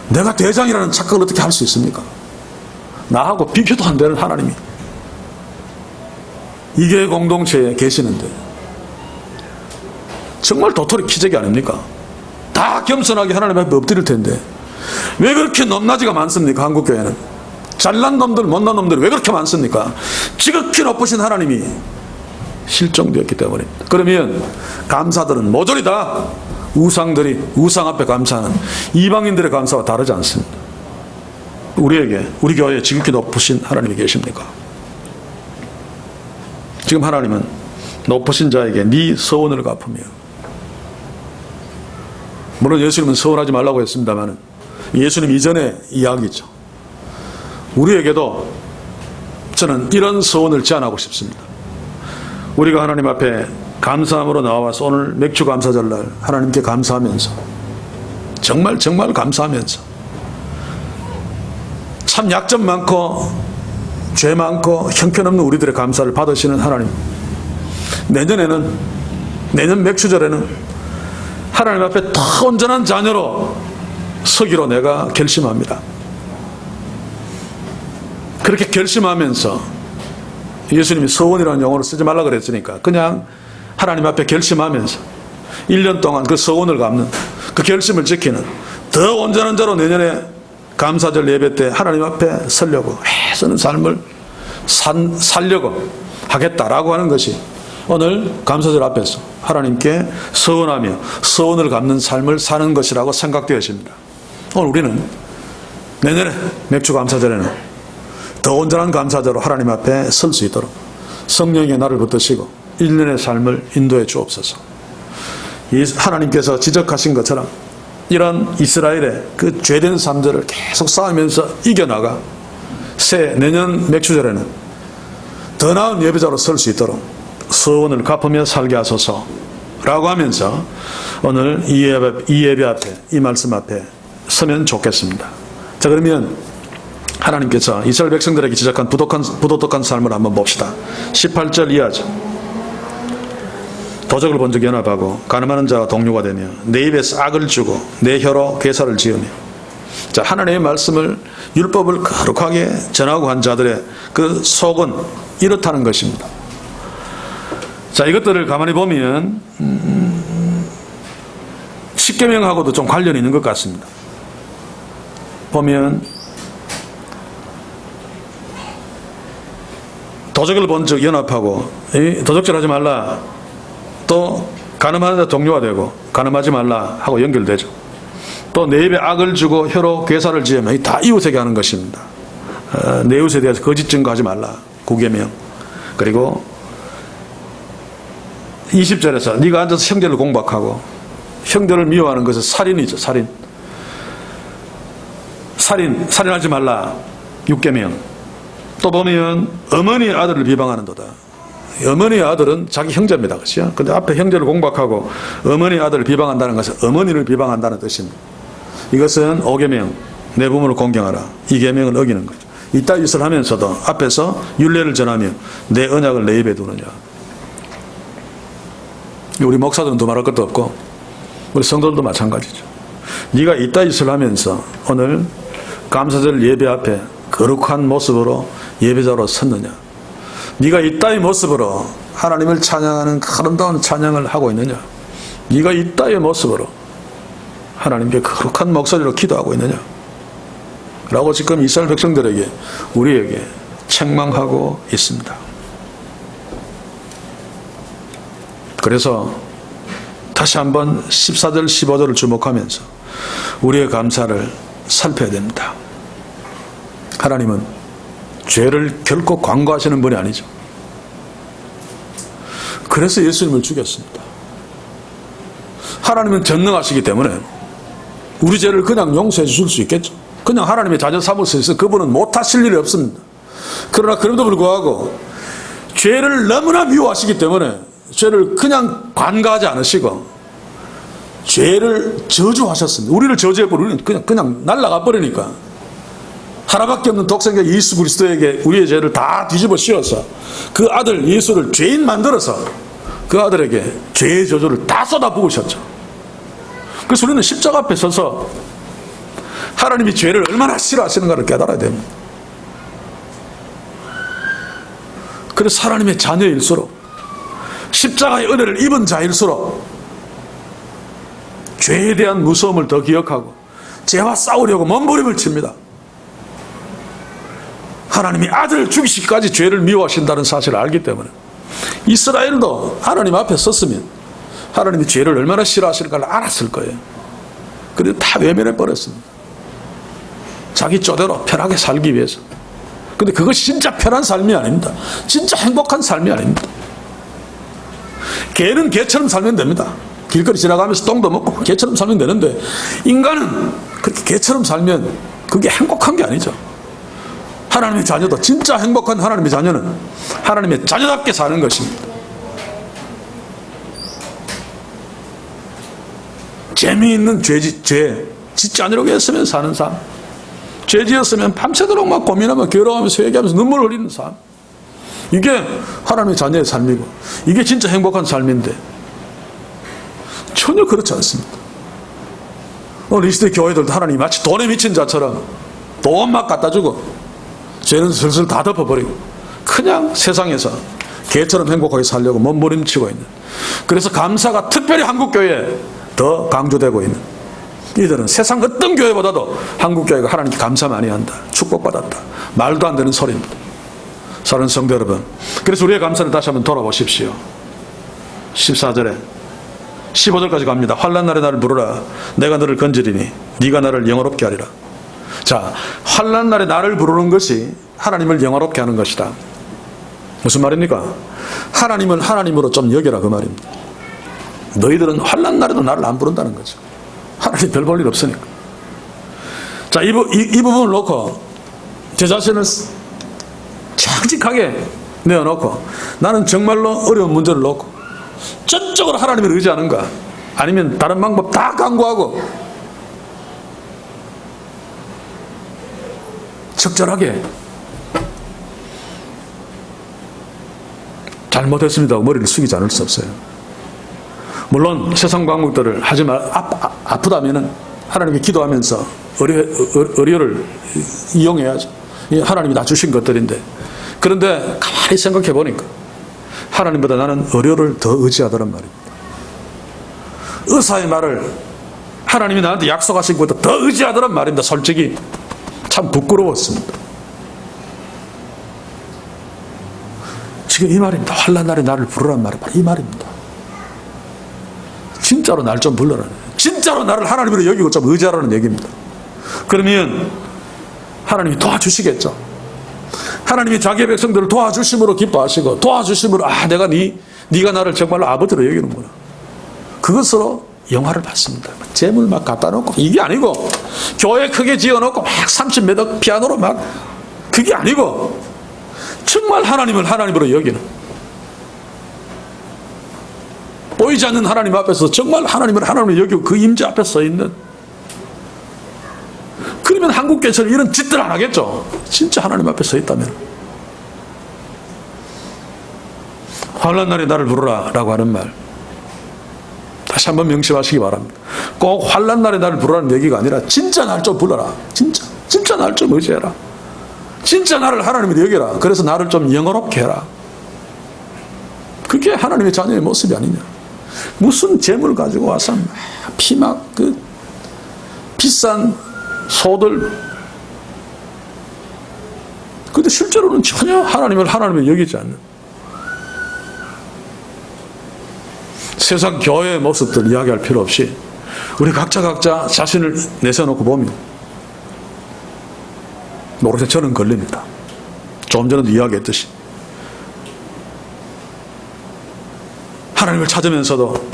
내가 대장이라는 착각을 어떻게 할 수 있습니까? 나하고 비교도 안 되는 하나님이 이교회 공동체에 계시는데 정말 도토리 기적이 아닙니까? 다 겸손하게 하나님 앞에 엎드릴 텐데 왜 그렇게 높낮이가 많습니까? 한국교회는 잘난 놈들 못난 놈들이 왜 그렇게 많습니까? 지극히 높으신 하나님이 실종되었기 때문입니다. 그러면 감사들은 모조리 다 우상들이 우상 앞에 감사하는 이방인들의 감사와 다르지 않습니다. 우리에게, 우리 교회에 지극히 높으신 하나님이 계십니까? 지금 하나님은 높으신 자에게 네 서원을 갚으며, 물론 예수님은 서원하지 말라고 했습니다만 예수님 이전의 이야기죠. 우리에게도 저는 이런 서원을 제안하고 싶습니다. 우리가 하나님 앞에 감사함으로 나와서 오늘 맥주 감사절날 하나님께 감사하면서, 정말 감사하면서, 참 약점 많고 죄 많고 형편없는 우리들의 감사를 받으시는 하나님, 내년 맥주절에는 하나님 앞에 더 온전한 자녀로 서기로 내가 결심합니다. 그렇게 결심하면서, 예수님이 서원이라는 용어를 쓰지 말라 그랬으니까 그냥 하나님 앞에 결심하면서 1년 동안 그 서원을 갚는, 그 결심을 지키는 더 온전한 자로 내년에 감사절 예배 때 하나님 앞에 서려고 애쓰는 삶을 살려고 하겠다라고 하는 것이 오늘 감사절 앞에서 하나님께 서원하며 서원을 갚는 삶을 사는 것이라고 생각되어집니다. 오늘 우리는 내년에 맥주 감사절에는 더 온전한 감사자로 하나님 앞에 설 수 있도록 성령의 나를 붙드시고 1년의 삶을 인도해 주옵소서. 하나님께서 지적하신 것처럼 이런 이스라엘의 그 죄된 삶들을 계속 싸우면서 이겨나가 내년 맥주절에는 더 나은 예배자로 설 수 있도록 소원을 갚으며 살게 하소서라고 하면서 오늘 이 예배 앞에, 이 말씀 앞에 서면 좋겠습니다. 자, 그러면 하나님께서 이스라엘 백성들에게 지적한 부도덕한 삶을 한번 봅시다. 18절 이하죠. 도적을 본즉 연합하고 가늠하는 자와 동료가 되며 내 입에 싹을 주고 내 혀로 괴사를 지으며. 자, 하나님의 말씀을, 율법을 거룩하게 전하고 한 자들의 그 속은 이렇다는 것입니다. 자, 이것들을 가만히 보면 십계명하고도 좀 관련이 있는 것 같습니다. 보면 도적을 본즉 연합하고 도적질하지 말라, 또 가늠하는 자 동료가 되고 가늠하지 말라 하고 연결되죠. 또 내 입에 악을 주고 혀로 괴사를 지으며 다 이웃에게 하는 것입니다. 내 이웃에 대해서 거짓 증거하지 말라, 9계명. 그리고 20절에서 네가 앉아서 형제를 공박하고 형제를 미워하는 것은 살인이죠. 살인하지 말라, 6계명. 또 보면 어머니의 아들을 비방하는도다. 어머니의 아들은 자기 형제입니다. 그렇죠? 근데 앞에 형제를 공박하고 어머니의 아들을 비방한다는 것은 어머니를 비방한다는 뜻입니다. 이것은 5계명, 내 부모를 공경하라, 이 계명을 어기는 거죠. 이따 짓을 하면서도 앞에서 율례를 전하며 내 언약을 내 입에 두느냐. 우리 목사들은 두말할 것도 없고 우리 성도들도 마찬가지죠. 네가 이따 짓을 하면서 오늘 감사절 예배 앞에 거룩한 모습으로 예배자로 섰느냐. 네가 이따의 모습으로 하나님을 찬양하는 아름다운 찬양을 하고 있느냐. 네가 이따의 모습으로 하나님께 거룩한 목소리로 기도하고 있느냐 라고 지금 이스라엘 백성들에게, 우리에게 책망하고 있습니다. 그래서 다시 한번 14절 15절을 주목하면서 우리의 감사를 살펴야 됩니다. 하나님은 죄를 결코 관과하시는 분이 아니죠. 그래서 예수님을 죽였습니다. 하나님은 전능하시기 때문에 우리 죄를 그냥 용서해 주실 수 있겠죠. 그냥 하나님의 자녀 삼을 수 있어 그분은 못하실 일이 없습니다. 그러나 그럼에도 불구하고 죄를 너무나 미워하시기 때문에 죄를 그냥 관과하지 않으시고 죄를 저주하셨습니다. 우리를 저주해버리면 우리는 그냥 날아가 버리니까 하나밖에 없는 독생자 예수 그리스도에게 우리의 죄를 다 뒤집어 씌워서 그 아들 예수를 죄인 만들어서 그 아들에게 죄의 저주를 다 쏟아부으셨죠. 그래서 우리는 십자가 앞에 서서 하나님이 죄를 얼마나 싫어하시는가를 깨달아야 됩니다. 그래서 하나님의 자녀일수록, 십자가의 은혜를 입은 자일수록 죄에 대한 무서움을 더 기억하고 죄와 싸우려고 몸부림을 칩니다. 하나님이 아들을 죽이시기까지 죄를 미워하신다는 사실을 알기 때문에 이스라엘도 하나님 앞에 섰으면 하나님이 죄를 얼마나 싫어하실까를 알았을 거예요. 그런데 다 외면해 버렸습니다. 자기 쪼대로 편하게 살기 위해서. 근데 그것이 진짜 편한 삶이 아닙니다. 진짜 행복한 삶이 아닙니다. 개는 개처럼 살면 됩니다. 길거리 지나가면서 똥도 먹고 개처럼 살면 되는데 인간은 그렇게 개처럼 살면 그게 행복한 게 아니죠. 하나님의 자녀도, 진짜 행복한 하나님의 자녀는 하나님의 자녀답게 사는 것입니다. 재미있는 죄 짓지 않으려고 했으면 사는 삶, 죄 지었으면 밤새도록 막 고민하며 괴로워하면서 회개하면서 눈물 흘리는 삶, 이게 하나님의 자녀의 삶이고 이게 진짜 행복한 삶인데 전혀 그렇지 않습니다. 오늘 이 시대 교회들도 하나님이 마치 돈에 미친 자처럼 돈 막 갖다 주고 죄는 슬슬 다 덮어버리고 그냥 세상에서 개처럼 행복하게 살려고 몸부림치고 있는, 그래서 감사가 특별히 한국교회에 더 강조되고 있는, 이들은 세상 어떤 교회보다도 한국교회가 하나님께 감사 많이 한다, 축복받았다, 말도 안 되는 소리입니다. 사랑하는 성도 여러분, 그래서 우리의 감사를 다시 한번 돌아보십시오. 14절에 15절까지 갑니다. 환난 날에 나를 부르라, 내가 너를 건지리니 네가 나를 영화롭게 하리라. 자, 환난 날에 나를 부르는 것이 하나님을 영화롭게 하는 것이다. 무슨 말입니까? 하나님을 하나님으로 좀 여겨라 그 말입니다. 너희들은 환난 날에도 나를 안 부른다는 거죠. 하나님 별 볼 일 없으니까. 자, 이 부분을 놓고 제 자신을 정직하게 내어놓고 나는 정말로 어려운 문제를 놓고 전적으로 하나님을 의지하는가, 아니면 다른 방법 다 강구하고 적절하게 잘못했습니다 머리를 숙이지 않을 수 없어요. 물론 세상 방법들을 하지만 아프다면은 하나님께 기도하면서 의료를 이용해야죠. 하나님이 다 주신 것들인데, 그런데 가만히 생각해 보니까 하나님보다 나는 의료를 더 의지하더란 말입니다. 의사의 말을 하나님이 나한테 약속하신 것보다 더 의지하더란 말입니다. 솔직히 참 부끄러웠습니다. 지금 이 말입니다. 환난 날에 나를 부르란 말이 바로 이 말입니다. 진짜로 날 좀 불러라. 진짜로 나를 하나님으로 여기고 좀 의지하라는 얘기입니다. 그러면 하나님이 도와주시겠죠. 하나님이 자기의 백성들을 도와주심으로 기뻐하시고, 도와주심으로 내가 네가 나를 정말로 아버지로 여기는구나, 그것으로 영화를 받습니다. 재물 막 갖다 놓고, 이게 아니고 교회 크게 지어놓고 막 30m 피아노로 막, 그게 아니고 정말 하나님을 하나님으로 여기는, 보이지 않는 하나님 앞에서 정말 하나님을 하나님으로 여기고 그 임재 앞에 서 있는, 그러면 한국교회에서는 이런 짓들 안 하겠죠. 진짜 하나님 앞에 서 있다면. 환난 날에 나를 부르라 라고 하는 말 다시 한번 명심하시기 바랍니다. 꼭 환난 날에 나를 부르라는 얘기가 아니라 진짜 날 좀 불러라. 진짜 날 좀 의지해라. 진짜 나를 하나님으로 여겨라. 그래서 나를 좀 영어롭게 해라. 그게 하나님의 자녀의 모습이 아니냐. 무슨 재물 가지고 와서 피막 비싼 소들, 근데 실제로는 전혀 하나님을 하나님을 여기지 않는 세상 교회의 모습들 이야기할 필요 없이 우리 각자 자신을 내세워놓고 보면 모르겠어요. 저는 걸립니다. 조금 전에도 이야기했듯이 하나님을 찾으면서도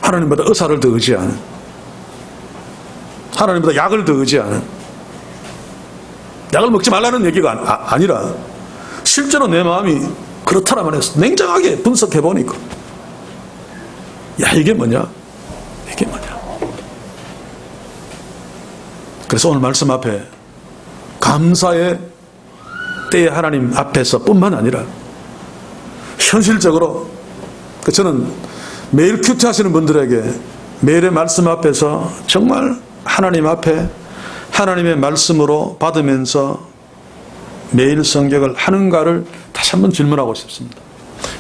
하나님보다 의사를 더 의지하는, 하나님보다 약을 더 의지하는, 약을 먹지 말라는 얘기가 아니라 실제로 내 마음이 그렇다라만 해서 냉정하게 분석해 보니까 이게 뭐냐? 이게 뭐냐? 그래서 오늘 말씀 앞에 감사의 때에 하나님 앞에서 뿐만 아니라 현실적으로 저는 매일 큐티 하시는 분들에게 매일의 말씀 앞에서 정말 하나님 앞에 하나님의 말씀으로 받으면서 매일 성경을 하는가를 다시 한번 질문하고 싶습니다.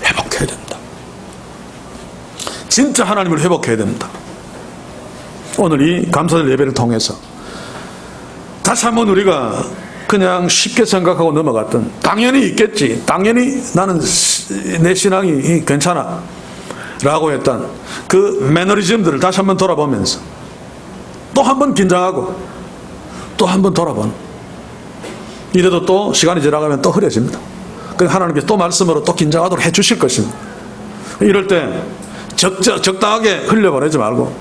회복해야 됩니다. 진짜 하나님을 회복해야 됩니다. 오늘 이 감사절 예배를 통해서 다시 한번 우리가 그냥 쉽게 생각하고 넘어갔던, 당연히 있겠지, 당연히 나는 내 신앙이 괜찮아 라고 했던 그 매너리즘들을 다시 한번 돌아보면서 또 한번 긴장하고 또 한번 돌아보는, 이래도 또 시간이 지나가면 또 흐려집니다. 그래서 하나님께서 또 말씀으로 또 긴장하도록 해 주실 것입니다. 이럴 때 적당하게 흘려보내지 말고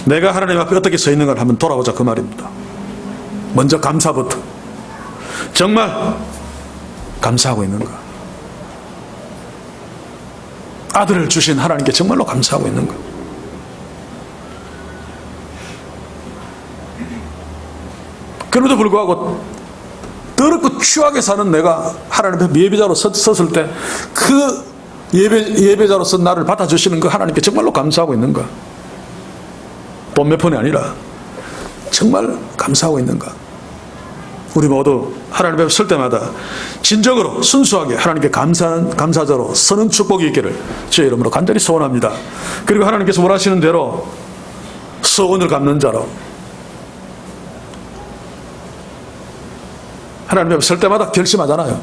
내가 하나님 앞에 어떻게 서 있는가를 한번 돌아보자 그 말입니다. 먼저 감사부터. 정말 감사하고 있는가? 아들을 주신 하나님께 정말로 감사하고 있는가? 그럼에도 불구하고 더럽고 추하게 사는 내가 하나님 앞에 예배자로 섰을 때 그 예배자로서 나를 받아주시는 그 하나님께 정말로 감사하고 있는가? 돈 몇 푼이 아니라 정말 감사하고 있는가? 우리 모두 하나님 앞에 설 때마다 진정으로 순수하게 하나님께 감사하는 감사자로 서는 축복이 있기를 주의 이름으로 간절히 소원합니다. 그리고 하나님께서 원하시는 대로 서원을 갚는 자로 하나님 앞에 설 때마다 결심하잖아요.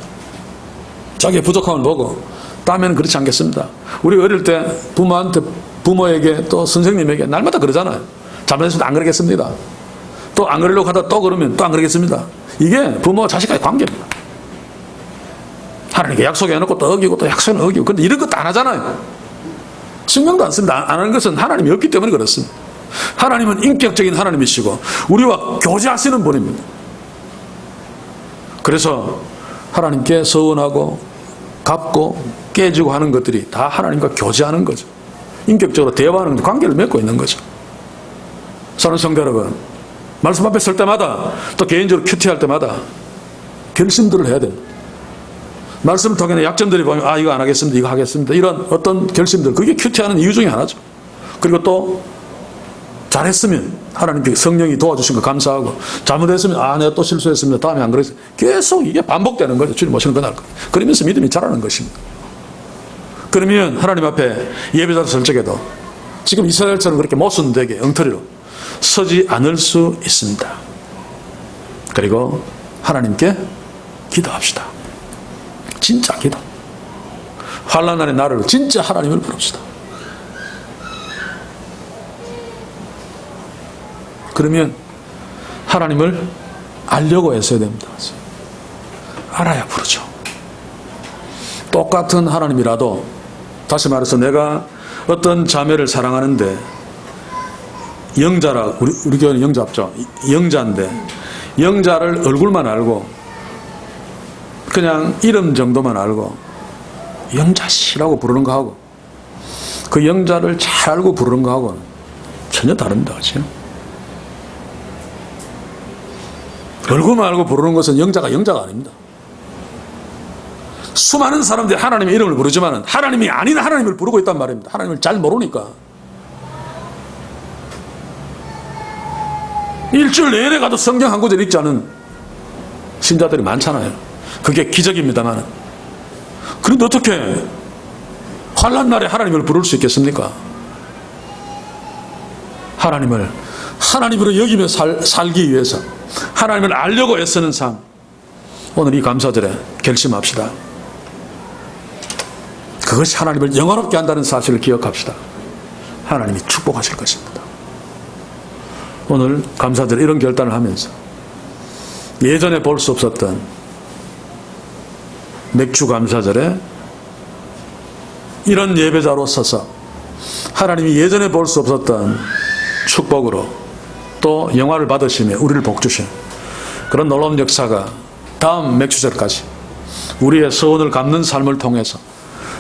자기의 부족함을 보고 다음에는 그렇지 않겠습니다. 우리 어릴 때 부모에게 또 선생님에게 날마다 그러잖아요. 잘못했으면 안 그러겠습니다. 또 안 그러려고 하다 또 그러면 또 안 그러겠습니다. 이게 부모와 자식과의 관계입니다. 하나님께 약속해놓고 또 어기고 또 약속은 어기고. 근데 이런 것도 안 하잖아요. 증명도 안 씁니다. 안 하는 것은 하나님이 없기 때문에 그렇습니다. 하나님은 인격적인 하나님이시고 우리와 교제하시는 분입니다. 그래서 하나님께 서운하고 갚고 깨지고 하는 것들이 다 하나님과 교제하는 거죠. 인격적으로 대화하는 관계를 맺고 있는 거죠. 사랑하는 성도 여러분, 말씀 앞에 설 때마다 또 개인적으로 큐티할 때마다 결심들을 해야 됩니다. 말씀을 통해 약점들이 보면 아 이거 안 하겠습니다, 이거 하겠습니다, 이런 어떤 결심들, 그게 큐티하는 이유 중에 하나죠. 그리고 또 잘했으면 하나님께 성령이 도와주신 거 감사하고, 잘못했으면 아 내가 또 실수했습니다, 다음에 안 그랬어요. 계속 이게 반복되는 거죠. 주님 오시는 그날. 그러면서 믿음이 자라는 것입니다. 그러면 하나님 앞에 예배자로 설 적에도 지금 이스라엘처럼 그렇게 모순되게 엉터리로 서지 않을 수 있습니다. 그리고 하나님께 기도합시다. 진짜 기도. 환난날의 나를 진짜 하나님을 부릅시다. 그러면 하나님을 알려고 애써야 됩니다. 알아야 부르죠. 똑같은 하나님이라도, 다시 말해서 내가 어떤 자매를 사랑하는데, 영자라, 우리 교회는 영자 없죠. 영자인데 영자를 얼굴만 알고 그냥 이름 정도만 알고 영자씨라고 부르는 거하고 그 영자를 잘 알고 부르는 거하고는 전혀 다릅니다. 그렇죠? 얼굴만 알고 부르는 것은 영자가 아닙니다. 수많은 사람들이 하나님의 이름을 부르지만 하나님이 아닌 하나님을 부르고 있단 말입니다. 하나님을 잘 모르니까. 일주일 내내 가도 성경 한 구절 읽지 않은 신자들이 많잖아요. 그게 기적입니다만. 그런데 어떻게 환난 날에 하나님을 부를 수 있겠습니까? 하나님을 하나님으로 여기며 살기 위해서 하나님을 알려고 애쓰는 삶, 오늘 이 감사절에 결심합시다. 그것이 하나님을 영원롭게 한다는 사실을 기억합시다. 하나님이 축복하실 것입니다. 오늘 감사절 이런 결단을 하면서 예전에 볼 수 없었던 맥주 감사절에 이런 예배자로 서서 하나님이 예전에 볼 수 없었던 축복으로 또 영화를 받으시며 우리를 복주신 그런 놀라운 역사가 다음 맥주절까지 우리의 소원을 갚는 삶을 통해서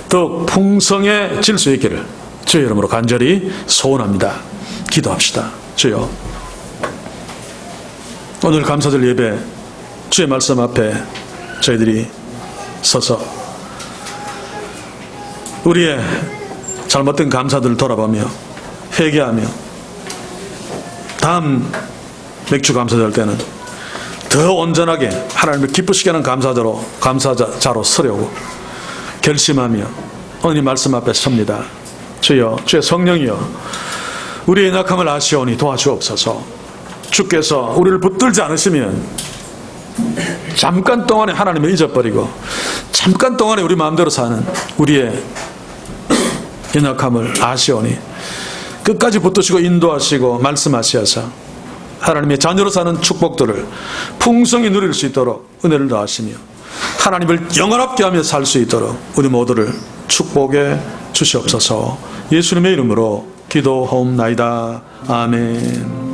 더 풍성해질 수 있기를 주의 이름으로 간절히 소원합니다. 기도합시다. 주여, 오늘 감사절 예배 주의 말씀 앞에 저희들이 서서 우리의 잘못된 감사들을 돌아보며 회개하며 다음 맥주 감사절 때는 더 온전하게 하나님을 기쁘시게 하는 감사자로 서려고 결심하며 오늘 이 말씀 앞에 섭니다. 주여, 주의 성령이여, 우리의 약함을 아시오니 도와주옵소서. 주께서 우리를 붙들지 않으시면 잠깐 동안에 하나님을 잊어버리고 잠깐 동안에 우리 마음대로 사는 우리의 연약함을 아시오니 끝까지 붙드시고 인도하시고 말씀하시어서 하나님의 자녀로 사는 축복들을 풍성히 누릴 수 있도록 은혜를 더하시며 하나님을 영원롭게 하며 살 수 있도록 우리 모두를 축복해 주시옵소서. 예수님의 이름으로 기도하옵나이다. 아멘.